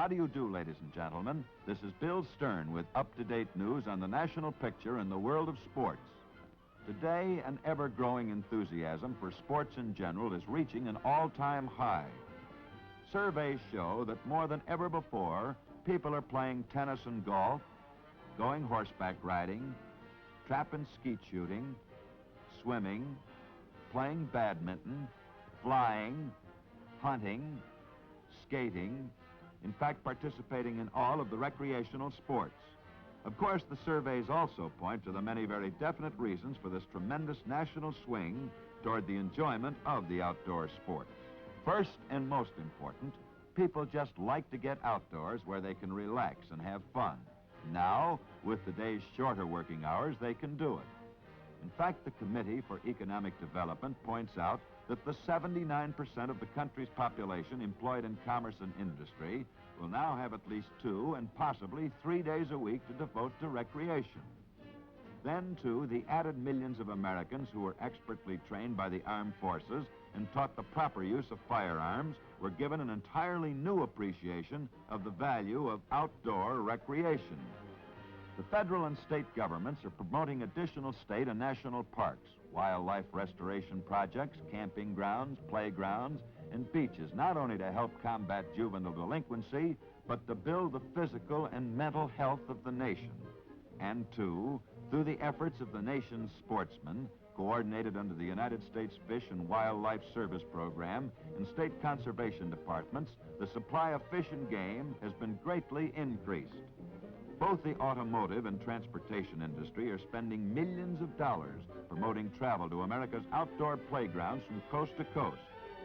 How do you do, ladies and gentlemen? This is Bill Stern with up-to-date news on the national picture in the world of sports. Today, an ever-growing enthusiasm for sports in general is reaching an all-time high. Surveys show that more than ever before, people are playing tennis and golf, going horseback riding, trap and skeet shooting, swimming, playing badminton, flying, hunting, skating, in fact, participating in all of the recreational sports. Of course, the surveys also point to the many very definite reasons for this tremendous national swing toward the enjoyment of the outdoor sports. First and most important, people just like to get outdoors where they can relax and have fun. Now, with the day's shorter working hours, they can do it. In fact, the Committee for Economic Development points out that the 79% of the country's population employed in commerce and industry will now have at least 2 and possibly 3 days a week to devote to recreation. Then, too, the added millions of Americans who were expertly trained by the armed forces and taught the proper use of firearms were given an entirely new appreciation of the value of outdoor recreation. The federal and state governments are promoting additional state and national parks, wildlife restoration projects, camping grounds, playgrounds, and beaches, not only to help combat juvenile delinquency, but to build the physical and mental health of the nation. And two, through the efforts of the nation's sportsmen, coordinated under the United States Fish and Wildlife Service Program and state conservation departments, the supply of fish and game has been greatly increased. Both the automotive and transportation industry are spending millions of dollars promoting travel to America's outdoor playgrounds from coast to coast.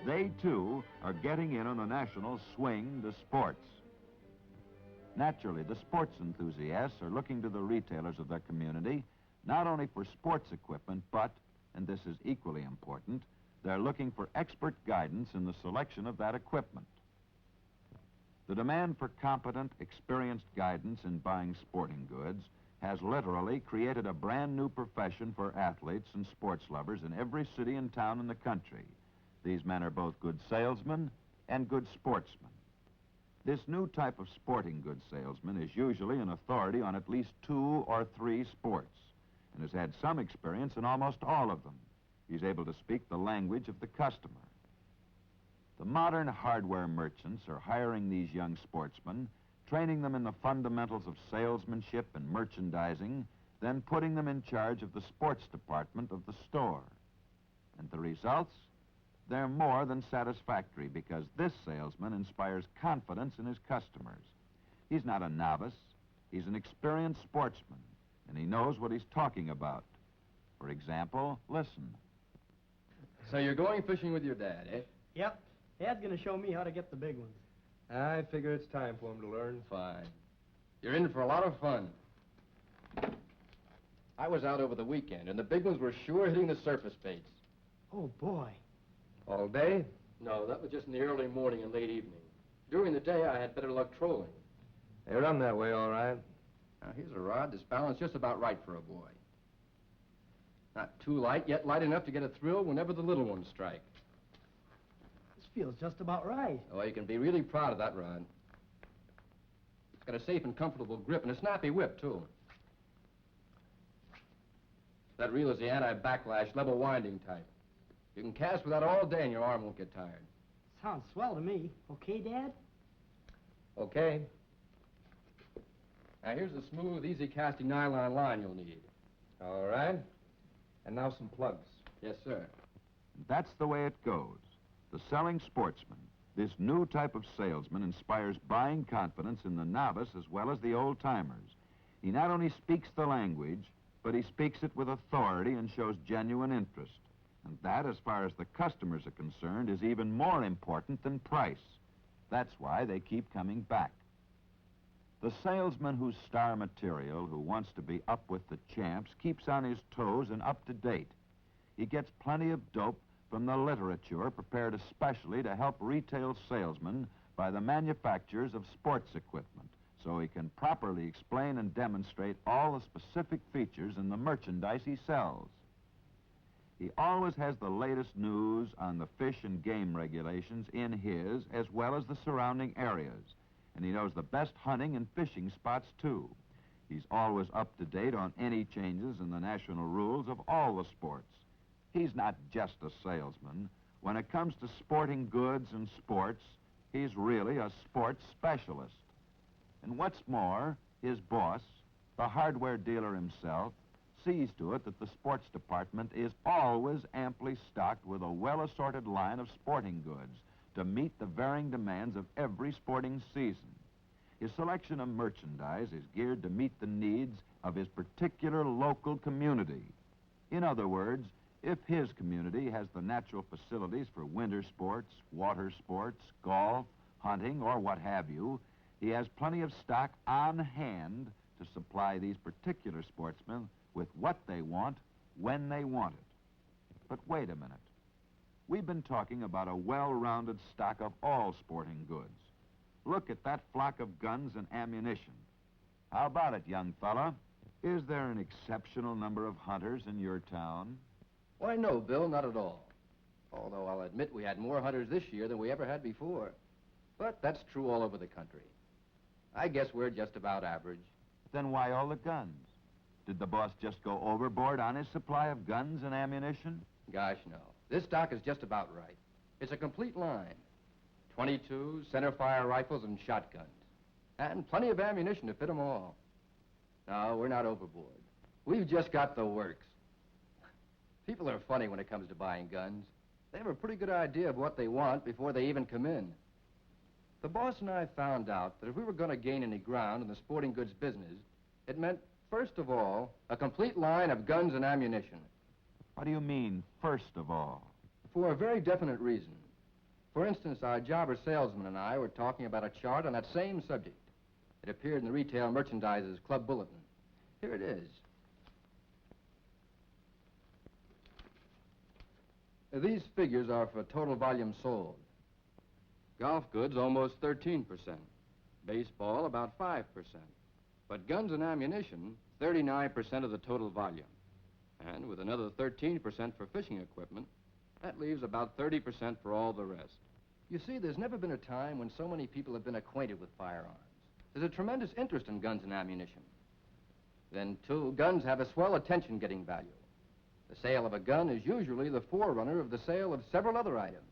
They, too, are getting in on the national swing to sports. Naturally, the sports enthusiasts are looking to the retailers of their community not only for sports equipment, but, and this is equally important, they're looking for expert guidance in the selection of that equipment. The demand for competent, experienced guidance in buying sporting goods has literally created a brand new profession for athletes and sports lovers in every city and town in the country. These men are both good salesmen and good sportsmen. This new type of sporting goods salesman is usually an authority on at least 2 or 3 sports and has had some experience in almost all of them. He's able to speak the language of the customer. The modern hardware merchants are hiring these young sportsmen, training them in the fundamentals of salesmanship and merchandising, then putting them in charge of the sports department of the store. And the results? They're more than satisfactory because this salesman inspires confidence in his customers. He's not a novice. He's an experienced sportsman, and he knows what he's talking about. For example, listen. So you're going fishing with your dad, eh? Yep. Dad's gonna show me how to get the big ones. I figure it's time for him to learn. Fine. You're in for a lot of fun. I was out over the weekend, and the big ones were sure hitting the surface baits. Oh, boy. All day? No, that was just in the early morning and late evening. During the day, I had better luck trolling. They run that way, all right. Now, here's a rod that's balanced just about right for a boy. Not too light, yet light enough to get a thrill whenever the little ones strike. This feels just about right. Oh, you can be really proud of that rod. It's got a safe and comfortable grip and a snappy whip, too. That reel is the anti-backlash level winding type. You can cast with that all day and your arm won't get tired. Sounds swell to me. Okay, Dad? Okay. Now, here's the smooth, easy casting nylon line you'll need. All right. And now some plugs. Yes, sir. That's the way it goes. The selling sportsman, this new type of salesman, inspires buying confidence in the novice as well as the old-timers. He not only speaks the language, but he speaks it with authority and shows genuine interest. And that, as far as the customers are concerned, is even more important than price. That's why they keep coming back. The salesman who's star material, who wants to be up with the champs, keeps on his toes and up to date. He gets plenty of dope from the literature prepared especially to help retail salesmen by the manufacturers of sports equipment, so he can properly explain and demonstrate all the specific features in the merchandise he sells. He always has the latest news on the fish and game regulations in his as well as the surrounding areas, and he knows the best hunting and fishing spots, too. He's always up to date on any changes in the national rules of all the sports. He's not just a salesman. When it comes to sporting goods and sports, he's really a sports specialist. And what's more, his boss, the hardware dealer himself, sees to it that the sports department is always amply stocked with a well-assorted line of sporting goods to meet the varying demands of every sporting season. His selection of merchandise is geared to meet the needs of his particular local community. In other words, if his community has the natural facilities for winter sports, water sports, golf, hunting, or what have you, he has plenty of stock on hand to supply these particular sportsmen with what they want, when they want it. But wait a minute. We've been talking about a well-rounded stock of all sporting goods. Look at that flock of guns and ammunition. How about it, young fella? Is there an exceptional number of hunters in your town? Why, no, Bill, not at all. Although I'll admit we had more hunters this year than we ever had before. But that's true all over the country. I guess we're just about average. Then why all the guns? Did the boss just go overboard on his supply of guns and ammunition? Gosh, no. This stock is just about right. It's a complete line. 22 centerfire rifles and shotguns. And plenty of ammunition to fit them all. No, we're not overboard. We've just got the works. People are funny when it comes to buying guns. They have a pretty good idea of what they want before they even come in. The boss and I found out that if we were going to gain any ground in the sporting goods business, it meant, first of all, a complete line of guns and ammunition. What do you mean, first of all? For a very definite reason. For instance, our jobber salesman and I were talking about a chart on that same subject. It appeared in the Retail Merchandisers Club Bulletin. Here it is. These figures are for total volume sold. Golf goods, almost 13%. Baseball, about 5%. But guns and ammunition, 39% of the total volume. And with another 13% for fishing equipment, that leaves about 30% for all the rest. You see, there's never been a time when so many people have been acquainted with firearms. There's a tremendous interest in guns and ammunition. Then, too, guns have a swell attention-getting value. The sale of a gun is usually the forerunner of the sale of several other items.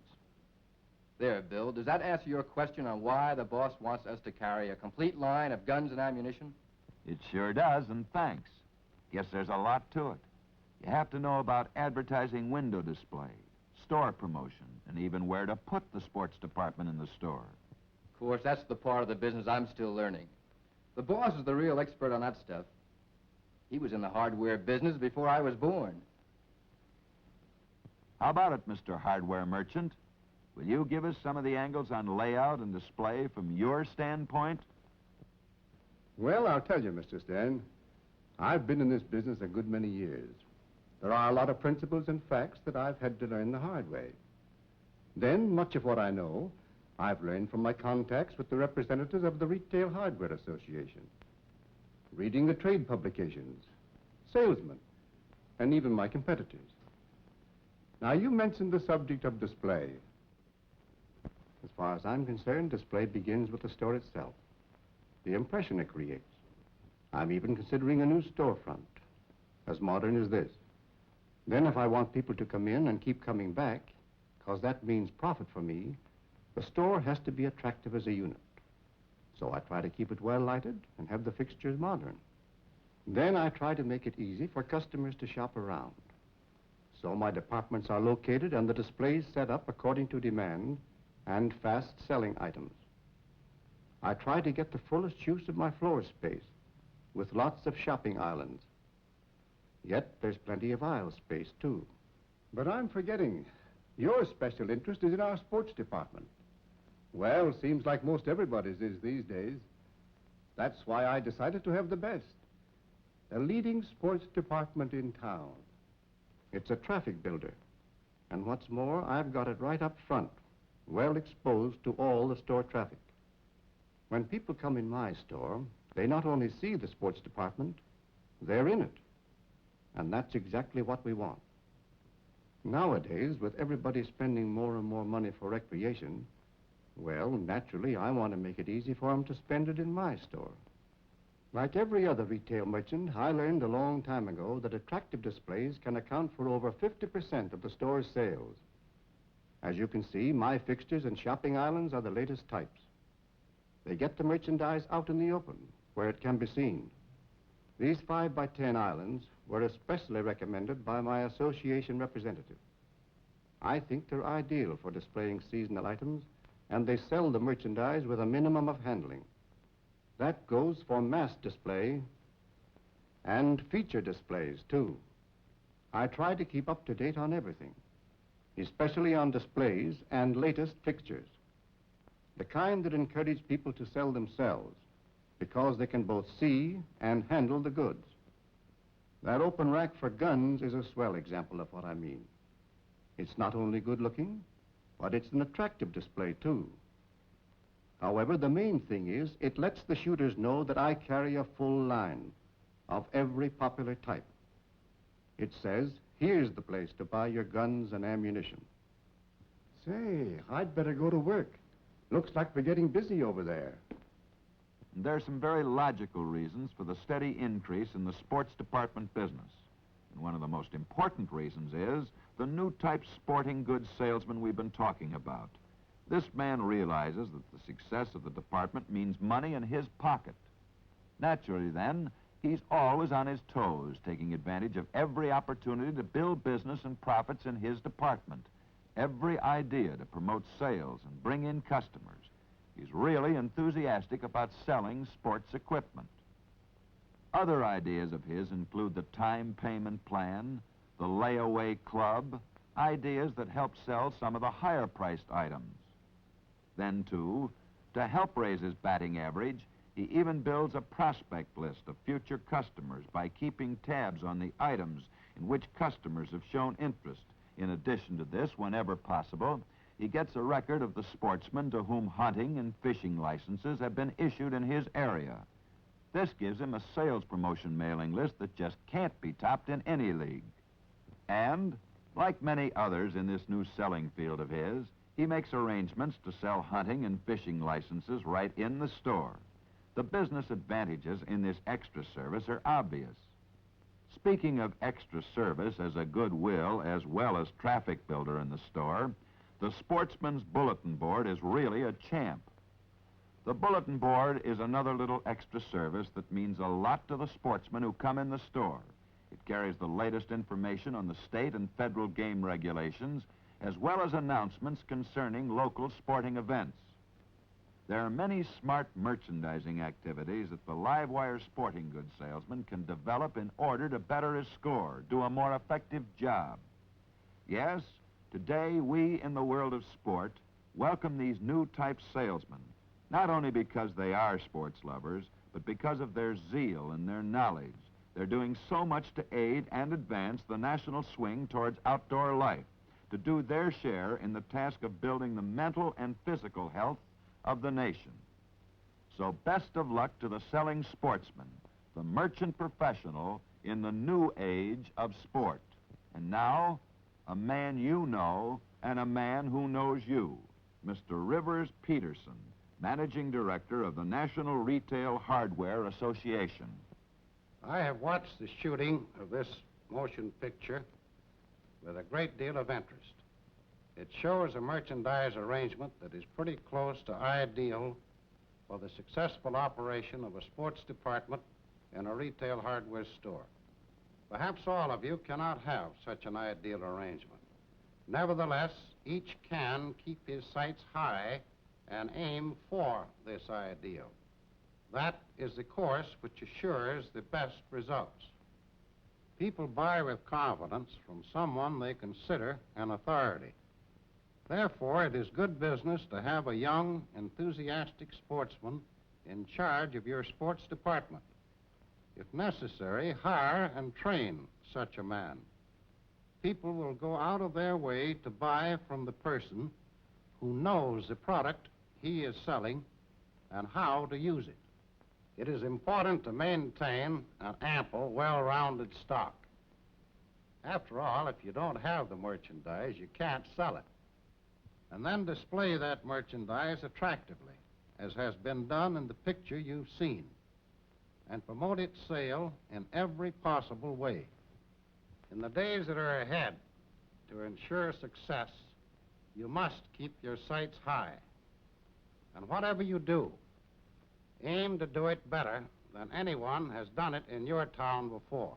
There, Bill, does that answer your question on why the boss wants us to carry a complete line of guns and ammunition? It sure does, and thanks. Guess there's a lot to it. You have to know about advertising window display, store promotion, and even where to put the sports department in the store. Of course, that's the part of the business I'm still learning. The boss is the real expert on that stuff. He was in the hardware business before I was born. How about it, Mr. Hardware Merchant? Will you give us some of the angles on layout and display from your standpoint? Well, I'll tell you, Mr. Stern. I've been in this business a good many years. There are a lot of principles and facts that I've had to learn the hard way. Then, much of what I know, I've learned from my contacts with the representatives of the Retail Hardware Association, reading the trade publications, salesmen, and even my competitors. Now, you mentioned the subject of display. As far as I'm concerned, display begins with the store itself, the impression it creates. I'm even considering a new storefront, as modern as this. Then if I want people to come in and keep coming back, because that means profit for me, the store has to be attractive as a unit. So I try to keep it well lighted and have the fixtures modern. Then I try to make it easy for customers to shop around. So my departments are located and the displays set up according to demand and fast-selling items. I try to get the fullest use of my floor space with lots of shopping islands. Yet there's plenty of aisle space, too. But I'm forgetting. Your special interest is in our sports department. Well, seems like most everybody's is these days. That's why I decided to have the best. The leading sports department in town. It's a traffic builder. And what's more, I've got it right up front, well exposed to all the store traffic. When people come in my store, they not only see the sports department, they're in it. And that's exactly what we want. Nowadays, with everybody spending more and more money for recreation, Well, naturally, I want to make it easy for them to spend it in my store. Like every other retail merchant, I learned a long time ago that attractive displays can account for over 50% of the store's sales. As you can see, my fixtures and shopping islands are the latest types. They get the merchandise out in the open, where it can be seen. These 5x10 islands were especially recommended by my association representative. I think they're ideal for displaying seasonal items, and they sell the merchandise with a minimum of handling. That goes for mass display and feature displays, too. I try to keep up to date on everything, especially on displays and latest fixtures. The kind that encourage people to sell themselves, because they can both see and handle the goods. That open rack for guns is a swell example of what I mean. It's not only good looking, but it's an attractive display, too. However, the main thing is it lets the shooters know that I carry a full line of every popular type. It says, here's the place to buy your guns and ammunition. Say, I'd better go to work. Looks like we're getting busy over there. There are some very logical reasons for the steady increase in the sports department business. And one of the most important reasons is the new type sporting goods salesman we've been talking about. This man realizes that the success of the department means money in his pocket. Naturally, then, he's always on his toes, taking advantage of every opportunity to build business and profits in his department, every idea to promote sales and bring in customers. He's really enthusiastic about selling sports equipment. Other ideas of his include the time payment plan, the layaway club, ideas that help sell some of the higher-priced items. Then, too, to help raise his batting average, he even builds a prospect list of future customers by keeping tabs on the items in which customers have shown interest. In addition to this, whenever possible, he gets a record of the sportsmen to whom hunting and fishing licenses have been issued in his area. This gives him a sales promotion mailing list that just can't be topped in any league. And, like many others in this new selling field of his, he makes arrangements to sell hunting and fishing licenses right in the store. The business advantages in this extra service are obvious. Speaking of extra service as a goodwill as well as traffic builder in the store, the Sportsman's Bulletin Board is really a champ. The bulletin board is another little extra service that means a lot to the sportsmen who come in the store. It carries the latest information on the state and federal game regulations, as well as announcements concerning local sporting events. There are many smart merchandising activities that the Livewire sporting goods salesman can develop in order to better his score, do a more effective job. Yes, today we in the world of sport welcome these new type salesmen, not only because they are sports lovers, but because of their zeal and their knowledge. They're doing so much to aid and advance the national swing towards outdoor life, to do their share in the task of building the mental and physical health of the nation. So best of luck to the selling sportsman, the merchant professional in the new age of sport. And now, a man you know and a man who knows you, Mr. Rivers Peterson, Managing Director of the National Retail Hardware Association. I have watched the shooting of this motion picture with a great deal of interest. It shows a merchandise arrangement that is pretty close to ideal for the successful operation of a sports department in a retail hardware store. Perhaps all of you cannot have such an ideal arrangement. Nevertheless, each can keep his sights high and aim for this ideal. That is the course which assures the best results. People buy with confidence from someone they consider an authority. Therefore, it is good business to have a young, enthusiastic sportsman in charge of your sports department. If necessary, hire and train such a man. People will go out of their way to buy from the person who knows the product he is selling and how to use it. It is important to maintain an ample, well-rounded stock. After all, if you don't have the merchandise, you can't sell it. and then display that merchandise attractively, as has been done in the picture you've seen, and promote its sale in every possible way. In the days that are ahead, to ensure success, you must keep your sights high. And whatever you do, aim to do it better than anyone has done it in your town before.